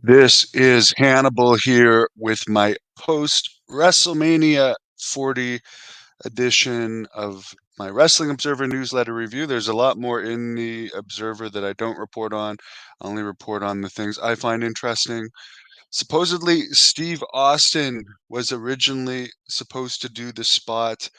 This is Hannibal here with my post Wrestlemania 40 edition of my Wrestling Observer newsletter review. There's a lot more in the Observer that I don't report on. I only report on the things I find interesting. Supposedly, Steve Austin was originally supposed to do the spot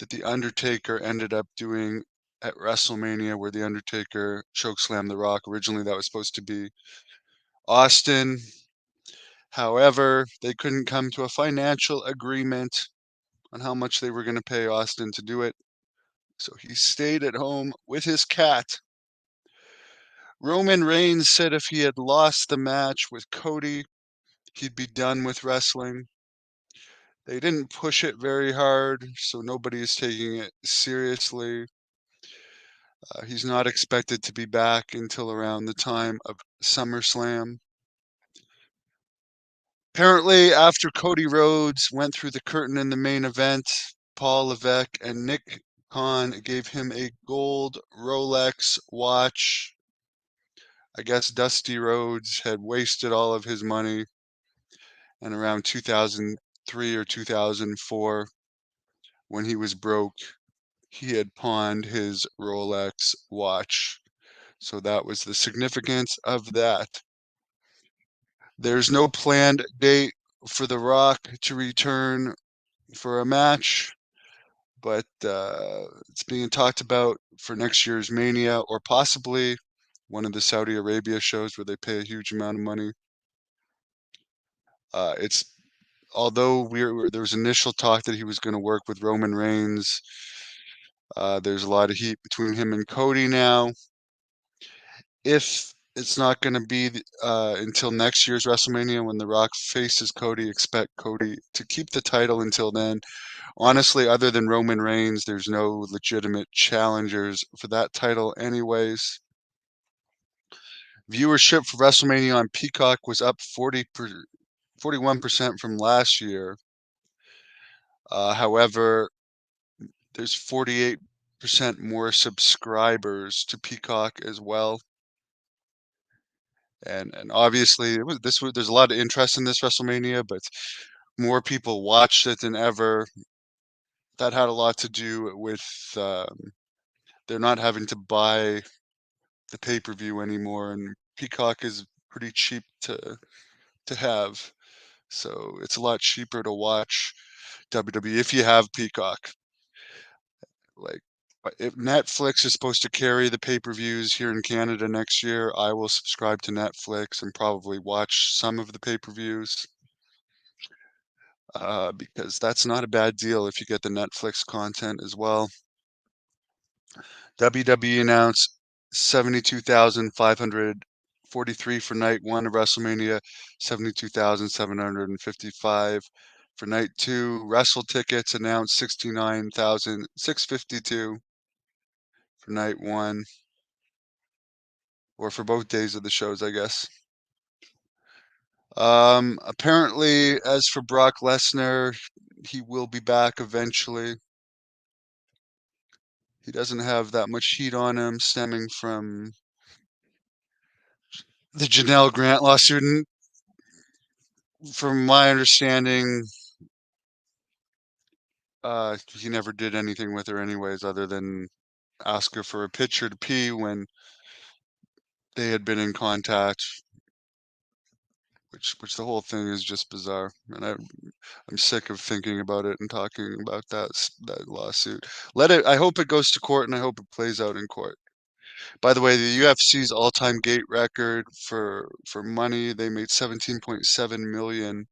that The Undertaker ended up doing at WrestleMania, where The Undertaker chokeslammed The Rock. Originally, that was supposed to be Austin. However, they couldn't come to a financial agreement on how much they were going to pay Austin to do it, so he stayed at home with his cat. Roman Reigns said if he had lost the match with Cody, he'd be done with wrestling. They didn't push it very hard, so nobody is taking it seriously. He's not expected to be back until around the time of SummerSlam. Apparently, after Cody Rhodes went through the curtain in the main event, Paul Levesque and Nick Khan gave him a gold Rolex watch. I guess Dusty Rhodes had wasted all of his money, and around 2003 or 2004, when he was broke, he had pawned his Rolex watch. So that was the significance of that. There's no planned date for The Rock to return for a match, but it's being talked about for next year's Mania or possibly one of the Saudi Arabia shows where they pay a huge amount of money. It's although there was initial talk that he was going to work with Roman Reigns. There's a lot of heat between him and Cody now. If it's not going to be until next year's WrestleMania when The Rock faces Cody, expect Cody to keep the title until then. Honestly, other than Roman Reigns, there's no legitimate challengers for that title anyways. Viewership for WrestleMania on Peacock was up 41% from last year. However, there's 48% more subscribers to Peacock as well. And obviously there's a lot of interest in this WrestleMania, but more people watched it than ever. That had a lot to do with they're not having to buy the pay-per-view anymore, and Peacock is pretty cheap to have. So it's a lot cheaper to watch WWE if you have Peacock. Like if Netflix is supposed to carry the pay-per-views here in Canada next year, I will subscribe to Netflix and probably watch some of the pay-per-views. Because that's not a bad deal if you get the Netflix content as well. WWE announced 72,543 for night one of WrestleMania, 72,755 for night two. Wrestle tickets announced 69,652 for night one, or for both days of the shows, I guess. Apparently, as for Brock Lesnar, he will be back eventually. He doesn't have that much heat on him stemming from the Janelle Grant lawsuit. And from my understanding, he never did anything with her anyways, other than ask her for a picture to pee when they had been in contact, which the whole thing is just bizarre. And I'm sick of thinking about it and talking about that lawsuit. I hope it goes to court and I hope it plays out in court. By the way, the UFC's all-time gate record for money, they made 17.7 million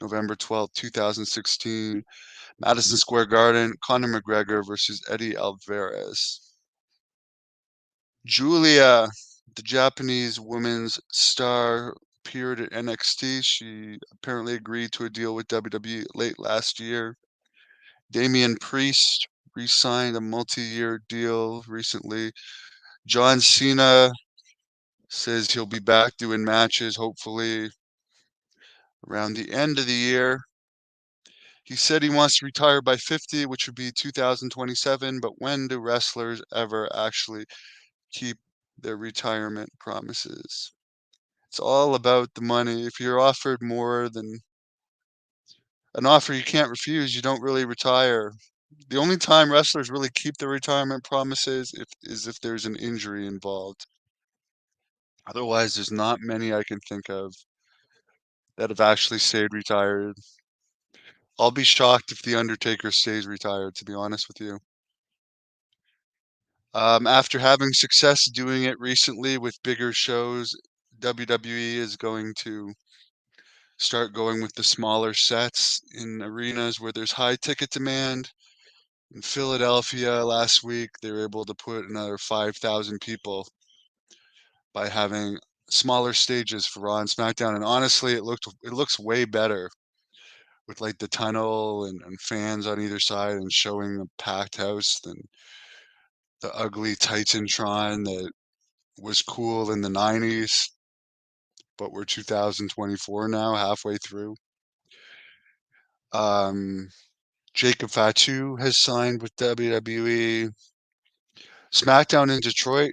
November 12th, 2016. Madison Square Garden, Conor McGregor versus Eddie Alvarez. Julia, the Japanese women's star, appeared at NXT. She apparently agreed to a deal with WWE late last year. Damian Priest re-signed a multi-year deal recently. John Cena says he'll be back doing matches, hopefully around the end of the year. He said he wants to retire by 50, which would be 2027, but when do wrestlers ever actually keep their retirement promises? It's all about the money. If you're offered more than an offer you can't refuse, you don't really retire. The only time wrestlers really keep their retirement promises is if there's an injury involved. Otherwise, there's not many I can think of that have actually stayed retired. I'll be shocked if The Undertaker stays retired, to be honest with you. After having success doing it recently with bigger shows, WWE is going to start going with the smaller sets in arenas where there's high ticket demand. In Philadelphia last week, they were able to put another 5,000 people by having smaller stages for Raw and SmackDown. And honestly, it looks way better with like the tunnel and fans on either side and showing a packed house than the ugly Titantron that was cool in the 90s, but we're 2024 now, halfway through. Um, Jacob Fatu has signed with WWE. SmackDown in Detroit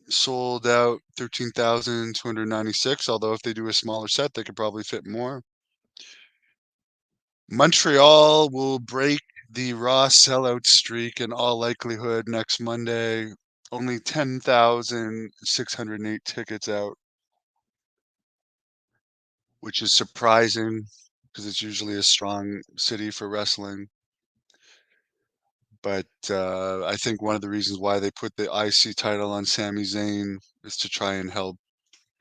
sold out 13,296, although if they do a smaller set, they could probably fit more. Montreal will break the Raw sellout streak in all likelihood next Monday. Only 10,608 tickets out, which is surprising because it's usually a strong city for wrestling. But I think one of the reasons why they put the IC title on Sami Zayn is to try and help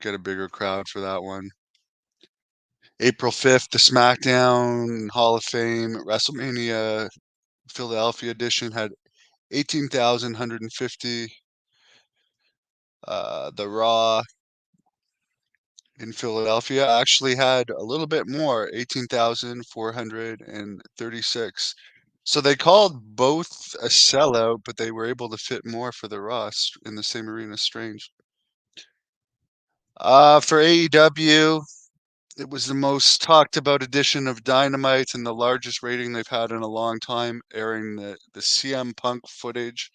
get a bigger crowd for that one. April 5th, the SmackDown Hall of Fame Wrestlemania Philadelphia edition had 18,150. The Raw in Philadelphia actually had a little bit more, 18,436. So they called both a sellout, but they were able to fit more for the Raw in the same arena. Strange. For AEW, it was the most talked about edition of Dynamite and the largest rating they've had in a long time, airing the CM Punk footage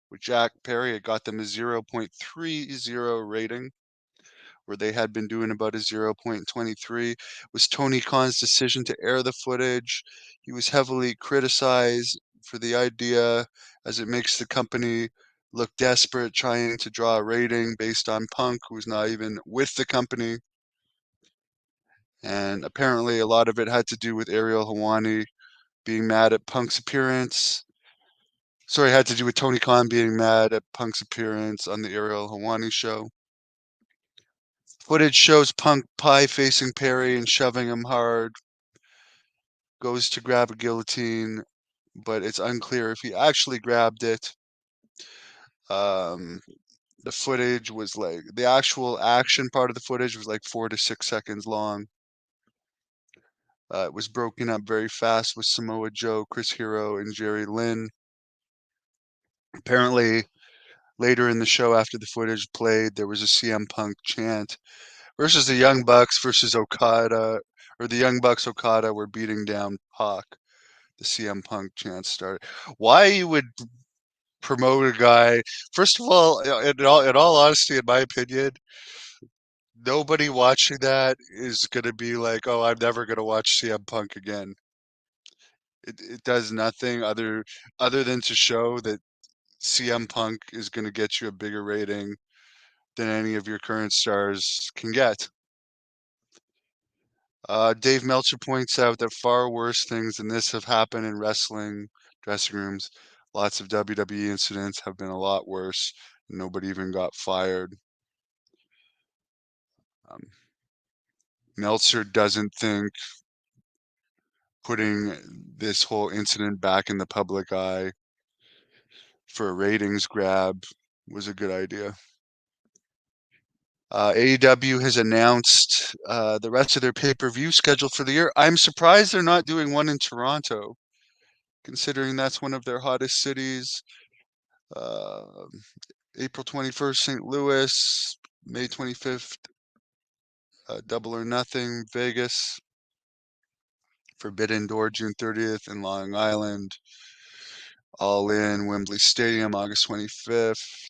with Jack Perry. It got them a 0.30 rating, where they had been doing about a 0.23. It was Tony Khan's decision to air the footage. He was heavily criticized for the idea, as it makes the company look desperate trying to draw a rating based on Punk, who's not even with the company. And apparently a lot of it had to do with Ariel Helwani being mad at Punk's appearance. Sorry, it had to do with Tony Khan being mad at Punk's appearance on the Ariel Helwani show. Footage shows Punk pie facing Perry and shoving him hard. Goes to grab a guillotine, but it's unclear if he actually grabbed it. Um, the footage was like the actual action part of the footage was like 4 to 6 seconds long. It was broken up very fast with Samoa Joe, Chris Hero, and Jerry Lynn. Apparently, later in the show, after the footage played, there was a CM Punk chant versus the Young Bucks versus Okada, or the Young Bucks Okada were beating down Pac. The CM Punk chant started. Why you would promote a guy? First of all, in all honesty, in my opinion, nobody watching that is going to be like, "Oh, I'm never going to watch CM Punk again." It does nothing other than to show that CM Punk is going to get you a bigger rating than any of your current stars can get. Dave Meltzer points out that far worse things than this have happened in wrestling dressing rooms. Lots of WWE incidents have been a lot worse. Nobody even got fired. Um, Meltzer doesn't think putting this whole incident back in the public eye for a ratings grab was a good idea. AEW has announced the rest of their pay-per-view schedule for the year. I'm surprised they're not doing one in Toronto, considering that's one of their hottest cities. Uh, April 21st, St. Louis, May 25th, Double or Nothing, Vegas, Forbidden Door, June 30th in Long Island, All In, Wembley Stadium, August 25th,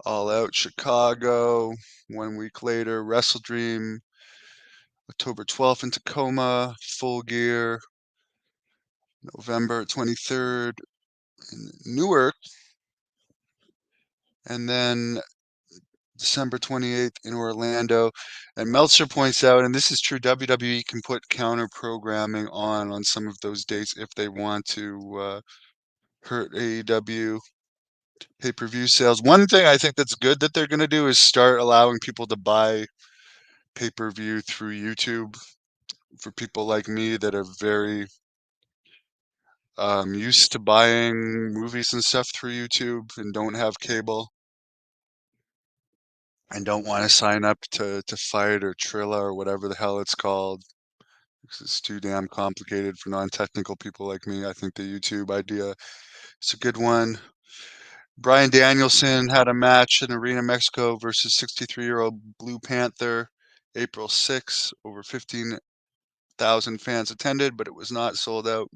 All Out Chicago. 1 week later, Wrestle Dream, October 12th in Tacoma. Full Gear, November 23rd in Newark. And then December 28th in Orlando. And Meltzer points out, and this is true, WWE can put counter programming on some of those dates if they want to hurt AEW pay-per-view sales. One thing I think that's good that they're going to do is start allowing people to buy pay-per-view through YouTube for people like me that are very used to buying movies and stuff through YouTube and don't have cable and don't want to sign up to Fight or Trilla or whatever the hell it's called because it's too damn complicated for non-technical people like me. I think the YouTube idea is a good one. Brian Danielson had a match in Arena Mexico versus 63-year-old Blue Panther, April 6th. Over 15,000 fans attended, but it was not sold out.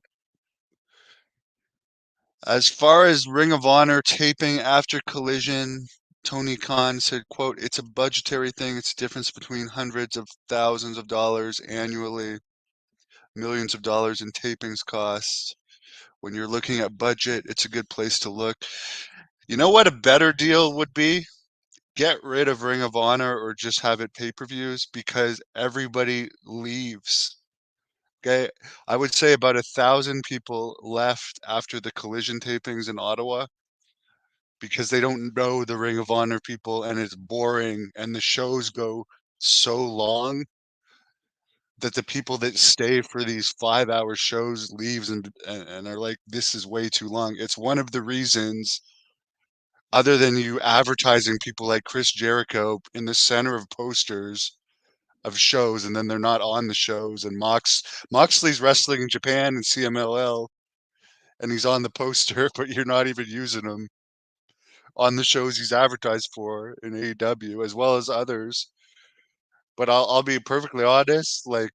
As far as Ring of Honor taping after Collision, Tony Khan said, quote, "It's a budgetary thing. It's a difference between hundreds of thousands of dollars annually, millions of dollars in tapings costs. When you're looking at budget, it's a good place to look." You know what a better deal would be? Get rid of Ring of Honor or just have it pay-per-views because everybody leaves. Okay, I would say about 1,000 people left after the Collision tapings in Ottawa because they don't know the Ring of Honor people and it's boring and the shows go so long that the people that stay for these 5-hour shows leaves and are like, this is way too long. It's one of the reasons, other than you advertising people like Chris Jericho in the center of posters of shows and then they're not on the shows, and Moxley's wrestling in Japan and CMLL and he's on the poster but you're not even using him on the shows he's advertised for in AEW as well as others. But I'll be perfectly honest, like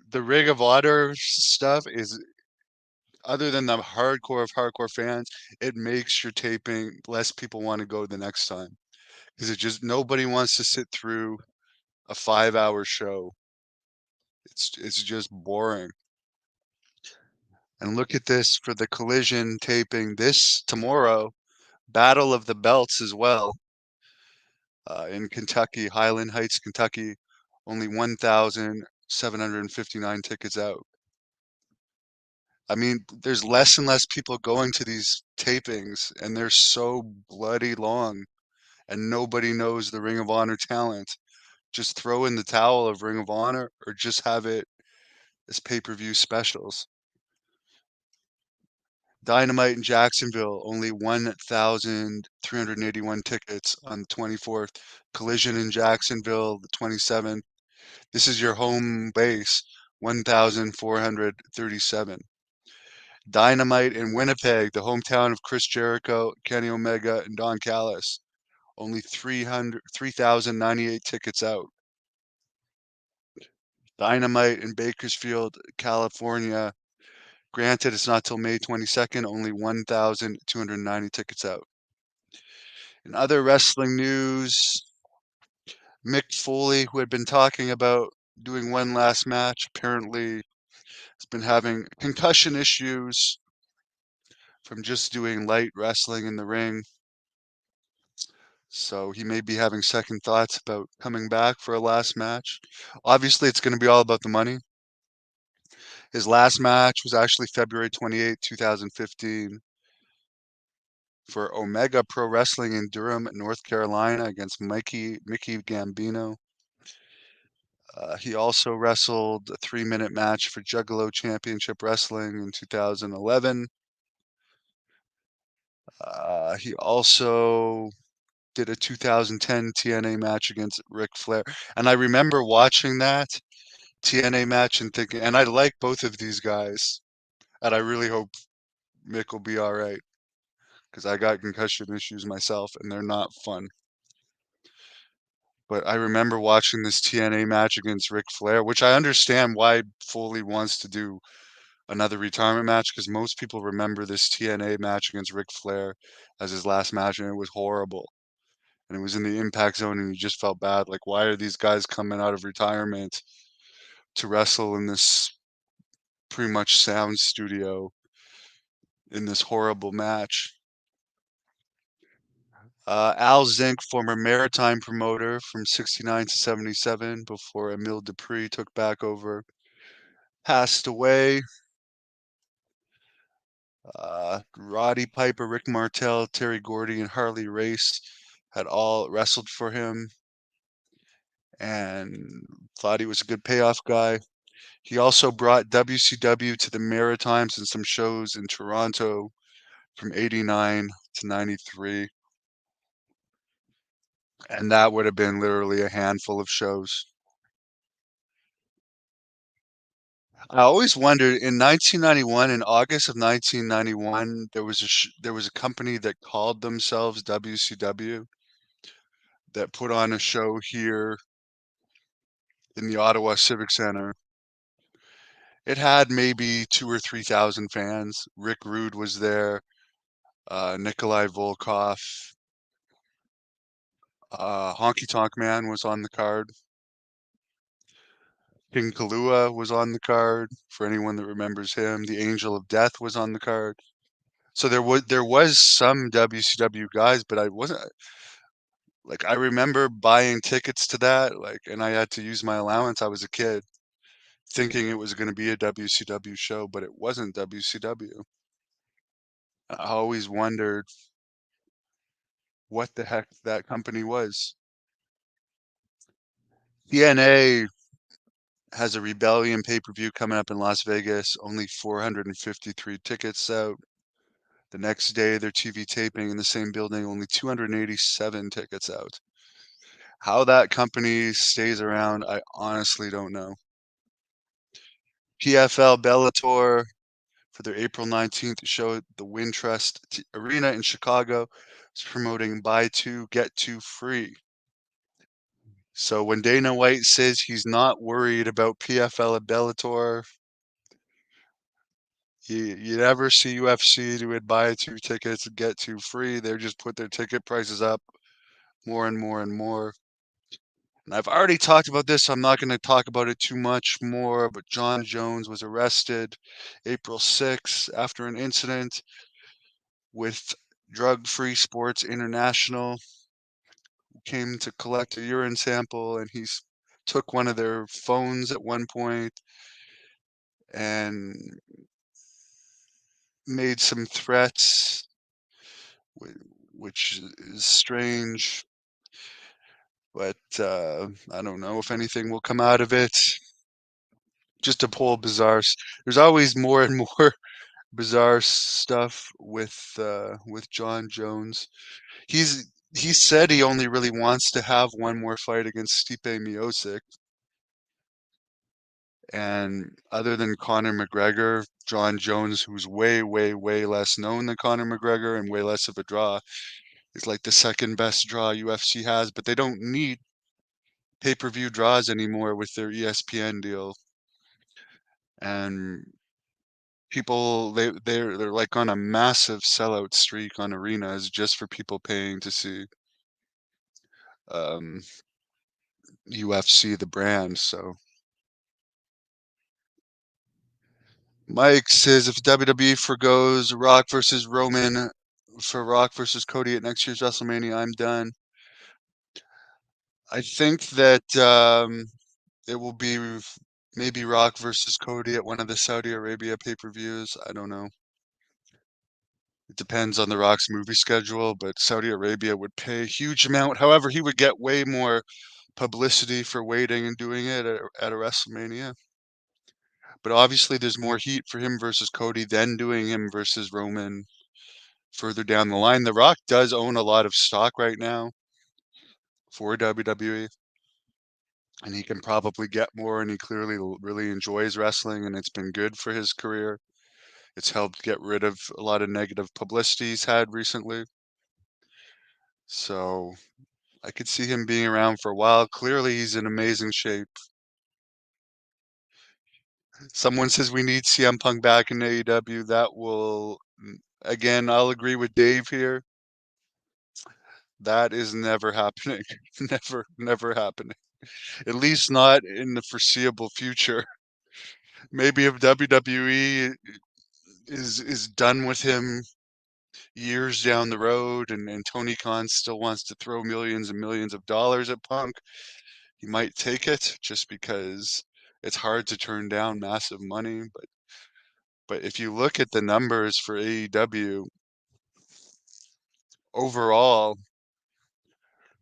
the Ring of Honor stuff is, other than the hardcore of hardcore fans, it makes your taping less people want to go the next time because it just nobody wants to sit through a 5-hour show. It's just boring. And look at this for the Collision taping this tomorrow, Battle of the Belts as well, in Kentucky, Highland Heights, Kentucky. Only 1,759 tickets out. I mean, there's less and less people going to these tapings, and they're so bloody long, and nobody knows the Ring of Honor talent. Just throw in the towel of Ring of Honor, or just have it as pay-per-view specials. Dynamite in Jacksonville, only 1,381 tickets on the 24th. Collision in Jacksonville, the 27th. This is your home base, 1,437. Dynamite in Winnipeg, the hometown of Chris Jericho, Kenny Omega, and Don Callis. Only 3,098 tickets out. Dynamite in Bakersfield, California. Granted, it's not till May 22nd, only 1,290 tickets out. In other wrestling news, Mick Foley, who had been talking about doing one last match, apparently has been having concussion issues from just doing light wrestling in the ring. So he may be having second thoughts about coming back for a last match. Obviously, it's going to be all about the money. His last match was actually February 28, 2015 for Omega Pro Wrestling in Durham, North Carolina against Mickey Gambino. He also wrestled a 3-minute match for Juggalo Championship Wrestling in 2011. He also did a 2010 TNA match against Ric Flair. And I remember watching that TNA match and thinking, and I like both of these guys. And I really hope Mick will be all right because I got concussion issues myself and they're not fun. But I remember watching this TNA match against Ric Flair, which I understand why Foley wants to do another retirement match because most people remember this TNA match against Ric Flair as his last match, and it was horrible. And it was in the Impact Zone, and you just felt bad. Like, why are these guys coming out of retirement to wrestle in this pretty much sound studio in this horrible match? Al Zink, former Maritime promoter from 69 to 77 before Emile Dupree took back over, passed away. Roddy Piper, Rick Martel, Terry Gordy, and Harley Race had all wrestled for him and thought he was a good payoff guy. He also brought WCW to the Maritimes and some shows in Toronto from 89 to 93. And that would have been literally a handful of shows. I always wondered in 1991, in August of 1991, there was a company that called themselves WCW that put on a show here in the Ottawa Civic Center. It had maybe 2 or 3 thousand fans. Rick Rude was there. Nikolai Volkov, Honky Tonk Man was on the card. King Kalua was on the card. For anyone that remembers him, the Angel of Death was on the card. So there was some WCW guys, but I wasn't like I remember buying tickets to that, like, and I had to use my allowance. I was a kid, thinking it was going to be a WCW show, but it wasn't WCW. I always wondered what the heck that company was. TNA has a Rebellion pay-per-view coming up in Las Vegas, only 453 tickets out. The next day, their TV taping in the same building, only 287 tickets out. How that company stays around, I honestly don't know. PFL Bellator for their April 19th show at the Wintrust Arena in Chicago is promoting buy two, get two free. So when Dana White says he's not worried about PFL at Bellator, you never see UFC doing buy two tickets and get two free. They just put their ticket prices up more and more and more. And I've already talked about this, so I'm not going to talk about it too much more, but John Jones was arrested April 6th after an incident with Drug Free Sports International, who came to collect a urine sample, and took one of their phones at one point and made some threats, which is strange, but I don't know if anything will come out of it. Just a whole bizarre. There's always more and more bizarre stuff with John Jones. He said he only really wants to have one more fight against Stipe Miocic, and other than Conor McGregor, John Jones, who's way, way, way less known than Conor McGregor and way less of a draw, is like the second best draw UFC has. But they don't need pay-per-view draws anymore with their ESPN deal, and people they're like on a massive sellout streak on arenas just for people paying to see um, UFC the brand. So Mike says if WWE forgoes Rock versus Roman for Rock versus Cody at next year's WrestleMania, I'm done. I think that it will be maybe Rock versus Cody at one of the Saudi Arabia pay-per-views. I don't know. It depends on The Rock's movie schedule, but Saudi Arabia would pay a huge amount. However, he would get way more publicity for waiting and doing it at a WrestleMania. But obviously, there's more heat for him versus Cody than doing him versus Roman further down the line. The Rock does own a lot of stock right now for WWE, and he can probably get more, and he clearly really enjoys wrestling, and it's been good for his career. It's helped get rid of a lot of negative publicity he's had recently. So I could see him being around for a while. Clearly, he's in amazing shape. Someone says we need CM Punk back in AEW. That will, again, I'll agree with Dave here. That is never happening. Never, never happening. At least not in the foreseeable future. Maybe if WWE is done with him years down the road and Tony Khan still wants to throw millions and millions of dollars at Punk, he might take it just because it's hard to turn down massive money. But if you look at the numbers for AEW overall,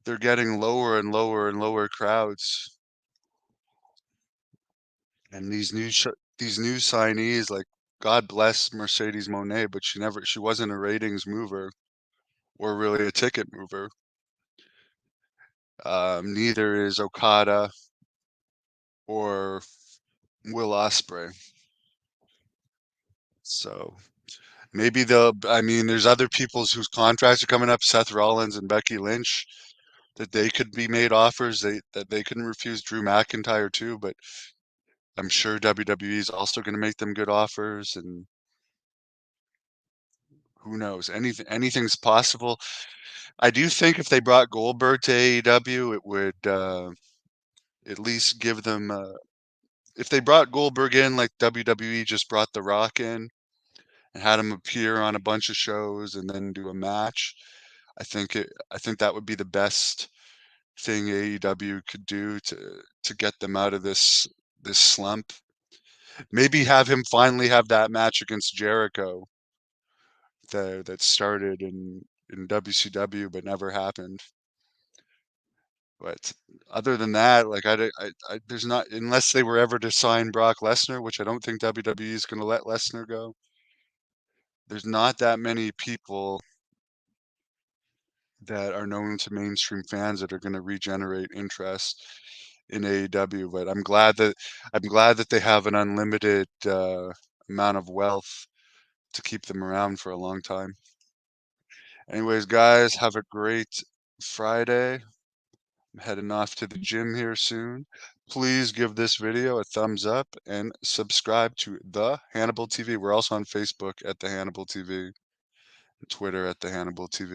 they're getting lower and lower and lower crowds. And these new signees, like God bless Mercedes Moné, but she wasn't a ratings mover or really a ticket mover. Neither is Okada or Will Ospreay. So maybe I mean, there's other people's whose contracts are coming up, Seth Rollins and Becky Lynch, that they could be made offers that they couldn't refuse. Drew McIntyre too, but I'm sure WWE is also going to make them good offers, and who knows? Anything's possible. I do think if they brought Goldberg to AEW, it would at least give them. If they brought Goldberg in like WWE just brought The Rock in and had him appear on a bunch of shows and then do a match, I think that would be the best thing AEW could do to get them out of this slump. Maybe have him finally have that match against Jericho that started in WCW but never happened. But other than that, like there's not, unless they were ever to sign Brock Lesnar, which I don't think WWE is going to let Lesnar go. There's not that many people that are known to mainstream fans that are going to regenerate interest in AEW. But I'm glad that they have an unlimited amount of wealth to keep them around for a long time. Anyways, guys, have a great Friday. I'm heading off to the gym here soon. Please give this video a thumbs up and subscribe to The Hannibal TV. We're also on Facebook at The Hannibal TV, Twitter at The Hannibal TV.